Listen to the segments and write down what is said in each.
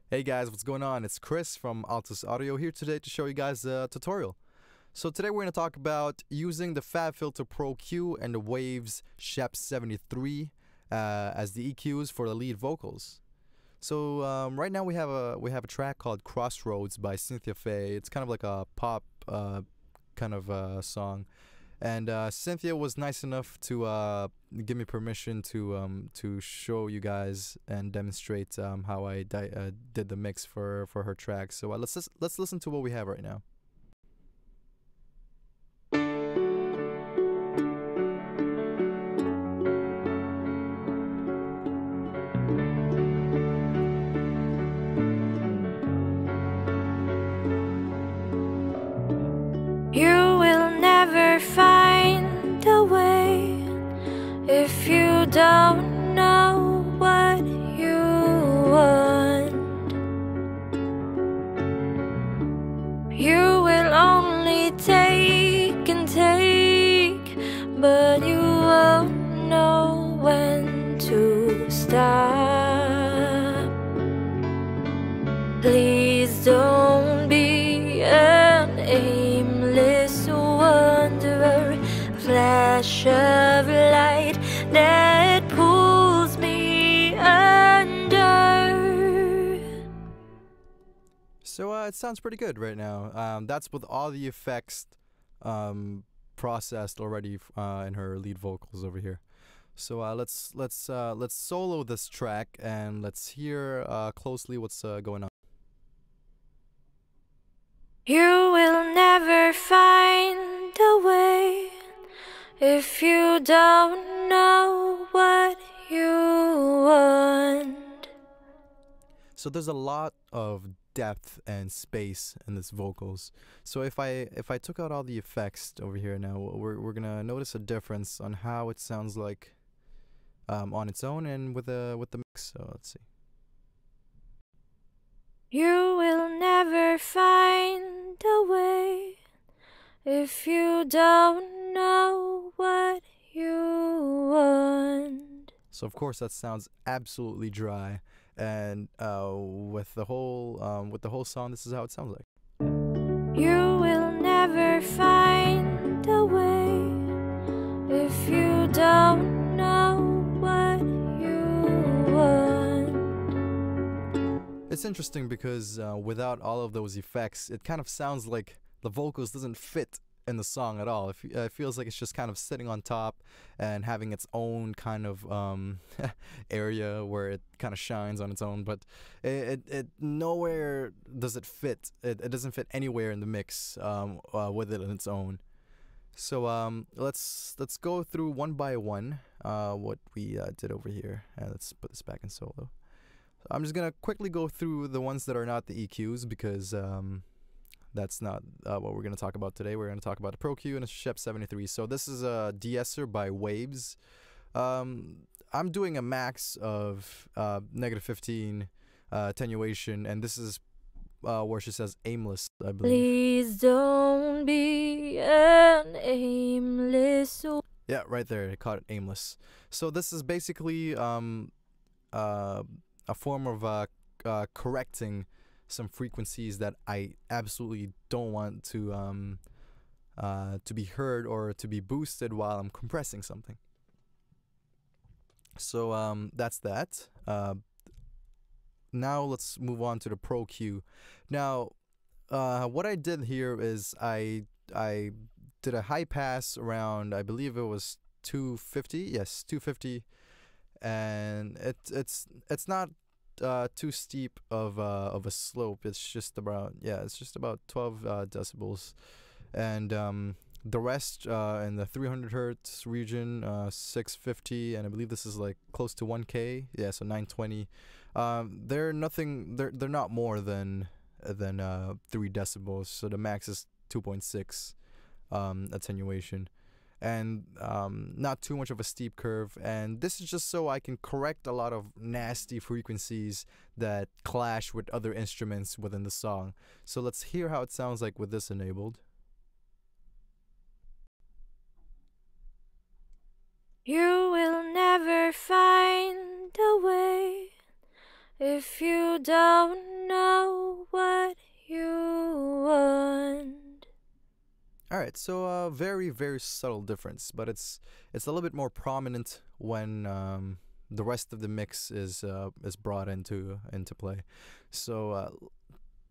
Hey guys, what's going on? It's Chris from Altus Audio here today to show you guys a tutorial. So today we're going to talk about using the FabFilter Pro-Q and the Waves Scheps 73 as the EQs for the lead vocals. So right now we have a track called Crossroads by Cynthia Fay. It's kind of like a pop kind of song. And Cynthia was nice enough to give me permission to show you guys and demonstrate how I did the mix for her track. So let's listen to what we have right now. You will never find a way if you don't know what you want. You will only take and take, but you won't know when to stop. Please don't be an aimless wanderer, flash of light that pulls me under. So it sounds pretty good right now. That's with all the effects processed already in her lead vocals over here. So let's solo this track and let's hear closely what's going on. You will never find a way if you don't know what you want. So there's a lot of depth and space in this vocals. So if I took out all the effects over here now, we're gonna notice a difference on how it sounds like on its own and with the mix. So let's see. You will never find a way if you don't know what you want. So of course that sounds absolutely dry, and with the whole song, this is how it sounds like. You will never find a way if you don't know what you want. It's interesting because without all of those effects, it kind of sounds like the vocals doesn't fit in the song at all. It feels like it's just kind of sitting on top and having its own kind of area where it kind of shines on its own, but it nowhere does it fit. It doesn't fit anywhere in the mix with it on its own. So let's go through one by one what we did over here. Let's put this back in solo. I'm just gonna quickly go through the ones that are not the EQs because that's not what we're gonna talk about today. We're gonna talk about the Pro-Q and the Scheps 73. So this is a De-Esser by Waves. I'm doing a max of -15 attenuation, and this is where she says aimless, I believe. Please don't be an aimless. Yeah, right there. I caught it, aimless. So this is basically a form of correcting some frequencies that I absolutely don't want to be heard or to be boosted while I'm compressing something. So that's that. Now let's move on to the Pro-Q. Now, what I did here is I did a high pass around, I believe it was 250. Yes, 250. And it's not too steep of a slope. It's just about 12 decibels, and the rest in the 300 hertz region, 650, and I believe this is like close to 1K. Yeah, so 920. They're not more than 3 decibels. So the max is 2.6 attenuation. And not too much of a steep curve, and this is just so I can correct a lot of nasty frequencies that clash with other instruments within the song. So let's hear how it sounds like with this enabled. You will never find a way if you don't know what you want. Alright, so a very, very subtle difference, but it's a little bit more prominent when the rest of the mix is brought into play. So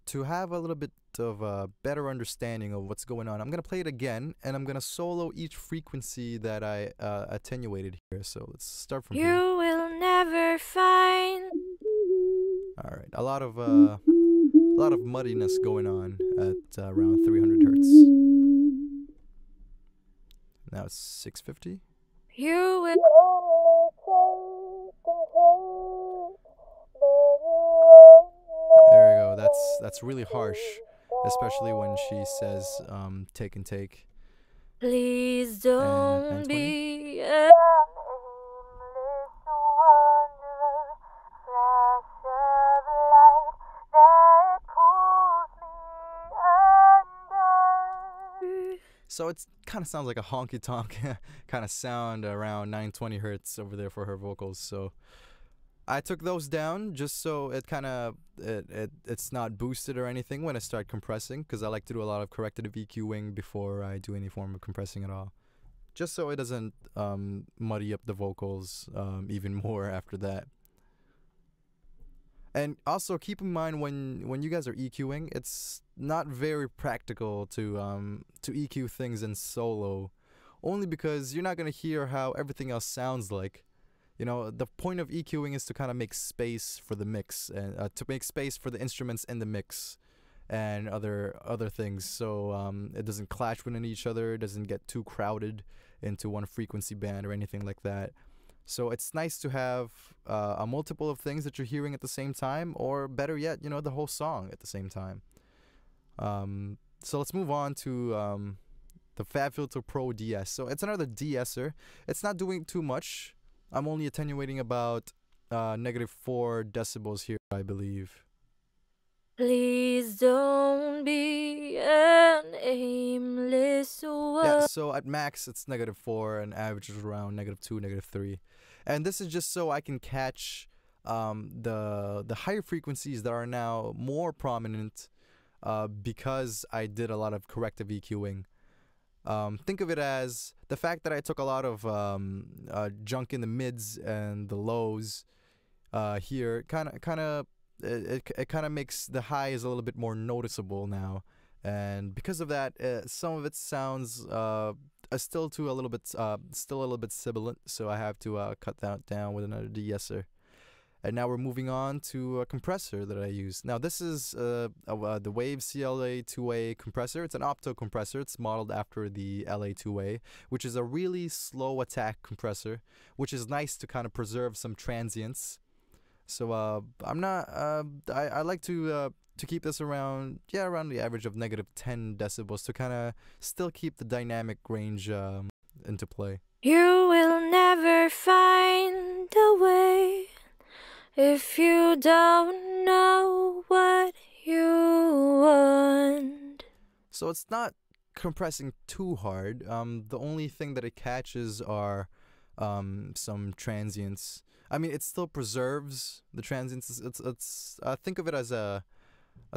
to have a little bit of a better understanding of what's going on, I'm gonna play it again, and I'm gonna solo each frequency that I attenuated here. So let's start from here. You will never find. Alright, a lot of muddiness going on at around 300 hertz. Now it's 650. You will. There we go. That's really harsh, especially when she says take and take. Please don't be a So it kind of sounds like a honky tonk kind of sound around 920 hertz over there for her vocals. So I took those down just so it kind of it's not boosted or anything when I start compressing, because I like to do a lot of corrective EQing before I do any form of compressing at all, just so it doesn't muddy up the vocals even more after that. And also keep in mind when you guys are EQing, it's not very practical to EQ things in solo, only because you're not gonna hear how everything else sounds like. You know, the point of EQing is to kind of make space for the mix and to make space for the instruments in the mix and other things, so it doesn't clash with each other, it doesn't get too crowded into one frequency band or anything like that. So it's nice to have a multiple of things that you're hearing at the same time, or better yet, you know, the whole song at the same time. So let's move on to the FabFilter Pro-DS. So it's another De-Esser. It's not doing too much. I'm only attenuating about -4 decibels here, I believe. Please don't be an aimless one. Yeah, so at max it's -4 and average is around -2, -3. And this is just so I can catch the higher frequencies that are now more prominent because I did a lot of corrective EQing. Think of it as the fact that I took a lot of junk in the mids and the lows here. It kind of makes the highs a little bit more noticeable now, and because of that, some of it sounds still a little bit sibilant. So I have to cut that down with another De-Esser. And now we're moving on to a compressor that I use. Now this is the Waves CLA2A compressor. It's an opto compressor. It's modeled after the LA2A, which is a really slow attack compressor, which is nice to kind of preserve some transients. So I like to keep this around the average of -10 decibels to kind of still keep the dynamic range into play. You will never find a way if you don't know what you want. So it's not compressing too hard. The only thing that it catches are some transients. I mean, it still preserves the transients. It's think of it as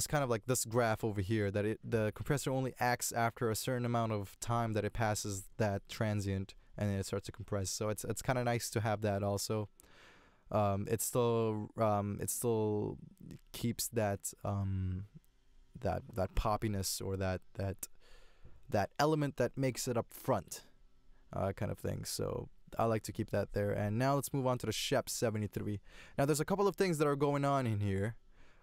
kind of like this graph over here, that the compressor only acts after a certain amount of time that it passes that transient, and then it starts to compress. So it's kind of nice to have that also. It still keeps that poppiness, or that element that makes it up front, kind of thing. So I like to keep that there. And now let's move on to the Scheps 73. Now there's a couple of things that are going on in here.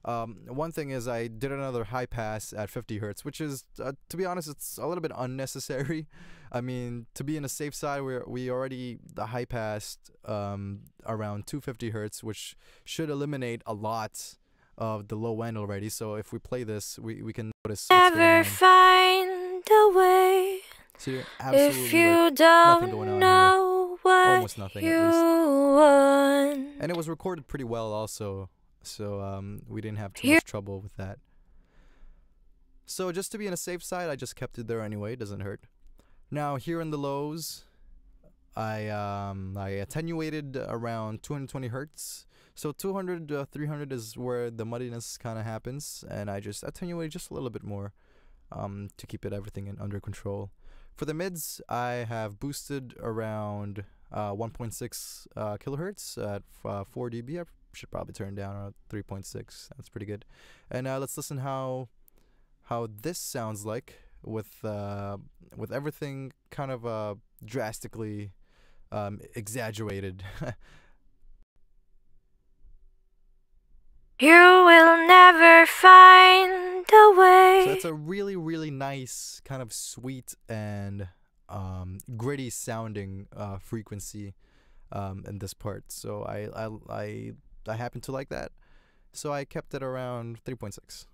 One thing is I did another high pass at 50 hertz, which is, to be honest, it's a little bit unnecessary. I mean, to be in a safe side, we already high passed around 250 hertz, which should eliminate a lot of the low end already. So if we play this, we can notice what's going Never on. find a way See, absolutely if you like, nothing don't going on know what Almost nothing, at you least. want. And it was recorded pretty well also. So we didn't have too much trouble with that. So just to be on a safe side, I just kept it there anyway. It doesn't hurt. Now here in the lows, I attenuated around 220 hertz. So 200, 300 is where the muddiness kind of happens, and I just attenuate just a little bit more to keep everything under control. For the mids, I have boosted around 1.6 kilohertz at 4 dB. I should probably turn down around 3.6. That's pretty good. And let's listen how this sounds like with everything kind of drastically exaggerated. You will never find a way. So it's a really, really nice, kind of sweet and gritty sounding frequency in this part. So I happen to like that. So I kept it around 3.6.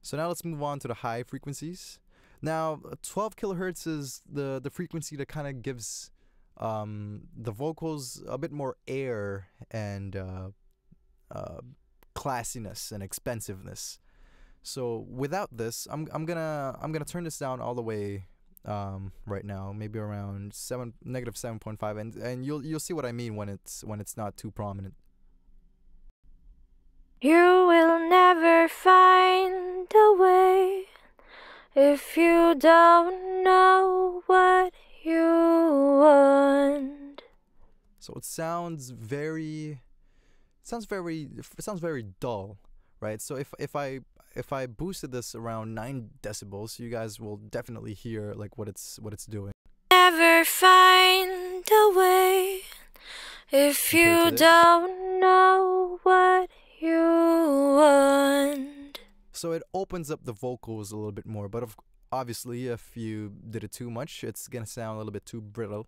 So now let's move on to the high frequencies. Now 12 kilohertz is the frequency that kind of gives the vocals a bit more air and classiness and expensiveness. So without this, I'm gonna turn this down all the way right now, maybe around -7.5, and you'll see what I mean when it's not too prominent. You will never find a way if you don't know what you want. So it sounds very dull, right? So if I boosted this around 9 decibels, you guys will definitely hear like what it's doing. Never find a way if you don't know what you want. So it opens up the vocals a little bit more, but obviously if you did it too much, it's gonna sound a little bit too brittle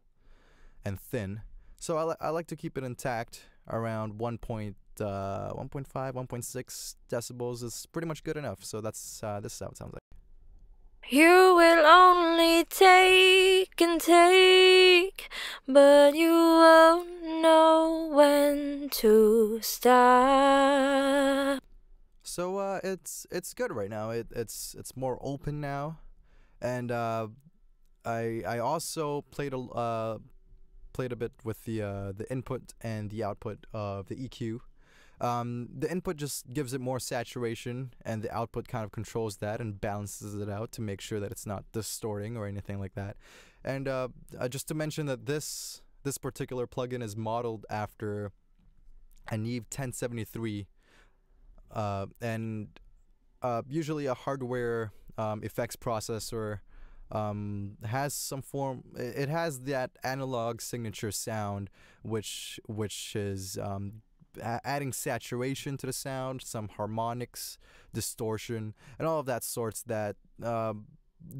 and thin. So I like to keep it intact around 1.5, 1.6 decibels is pretty much good enough. So that's this is how it sounds like. You will only take and take, but you won't know when to stop. So it's good right now. It's more open now, and I also played a bit with the input and the output of the EQ. The input just gives it more saturation, and the output kind of controls that and balances it out to make sure that it's not distorting or anything like that. And just to mention that this particular plugin is modeled after a Neve 1073, and usually a hardware effects processor has some form. It has that analog signature sound, which is adding saturation to the sound, some harmonics, distortion, and all of that sorts that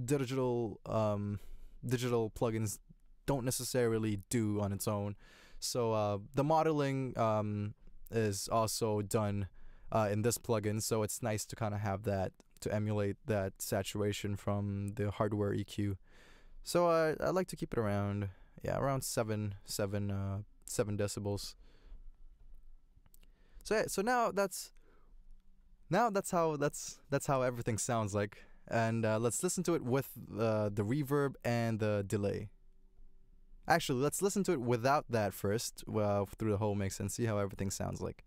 digital plugins don't necessarily do on its own. So the modeling is also done in this plugin, so it's nice to kind of have that to emulate that saturation from the hardware EQ. So I like to keep it around around 7 decibels. So now that's how everything sounds like, and let's listen to it with the reverb and the delay. Actually, let's listen to it without that first, through the whole mix, and see how everything sounds like.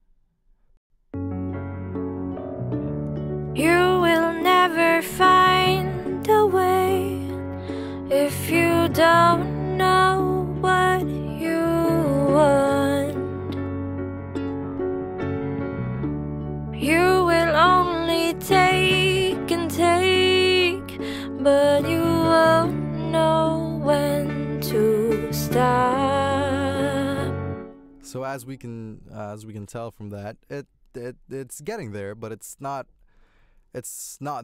You will never find a way if you don't know what you want. You will only take and take, but you won't know when to stop. So as we can tell from that, it's getting there, but it's not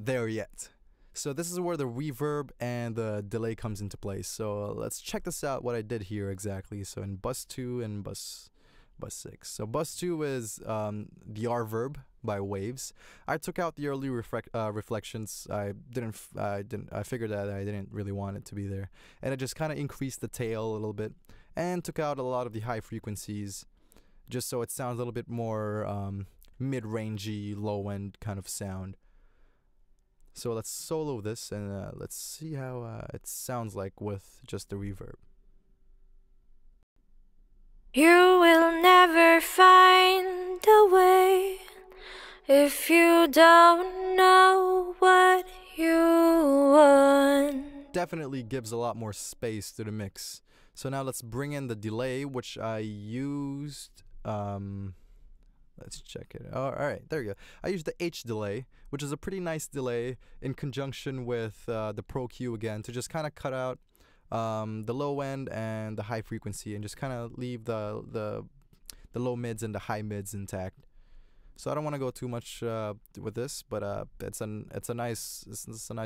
there yet. So this is where the reverb and the delay comes into place. So let's check this out, what I did here exactly. So in bus 2 and bus 6. So bus 2 is the reverb by Waves. I took out the early reflections. I figured that I didn't really want it to be there, and I just kind of increased the tail a little bit and took out a lot of the high frequencies, just so it sounds a little bit more mid-rangey, low-end kind of sound. So let's solo this and let's see how it sounds like with just the reverb. You will never find a way if you don't know what you want. Definitely gives a lot more space to the mix. So now let's bring in the delay, which I used. Let's check it. Oh, all right, there you go. I used the H delay, which is a pretty nice delay in conjunction with the Pro-Q again, to just kind of cut out the low end and the high frequency, and just kind of leave the low mids and the high mids intact. So I don't want to go too much with this, but it's a nice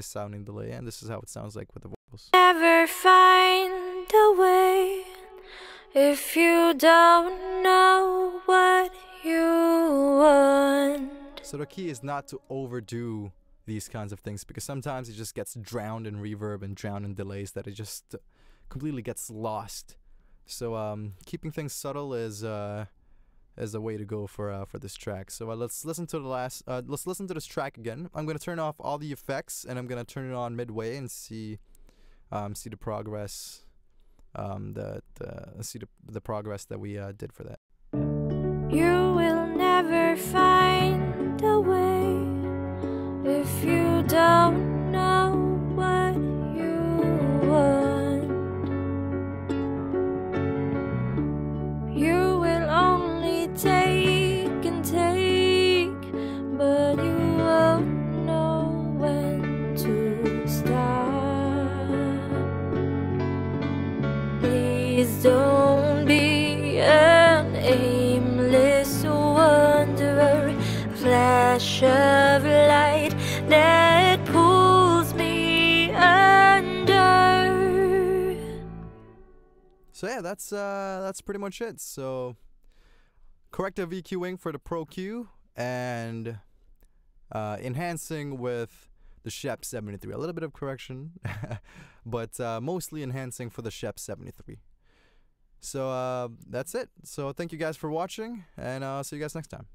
sounding delay, and this is how it sounds like with the vocals. Never find a way if you don't know what you want. So the key is not to overdo these kinds of things, because sometimes it just gets drowned in reverb and drowned in delays that it just completely gets lost. So keeping things subtle is a way to go for this track. So let's listen to let's listen to this track again. I'm gonna turn off all the effects, and I'm gonna turn it on midway and see the progress, see the progress that we did for that. You will never find a way if you don't know what you want. You will only take and take, but you won't know when to stop. Please don't be an aimless wanderer, flash of light that pulls me under. So yeah, that's pretty much it. So corrective EQing for the Pro-Q, and enhancing with the Scheps 73. A little bit of correction, but mostly enhancing for the Scheps 73. So that's it. So thank you guys for watching, and I'll see you guys next time.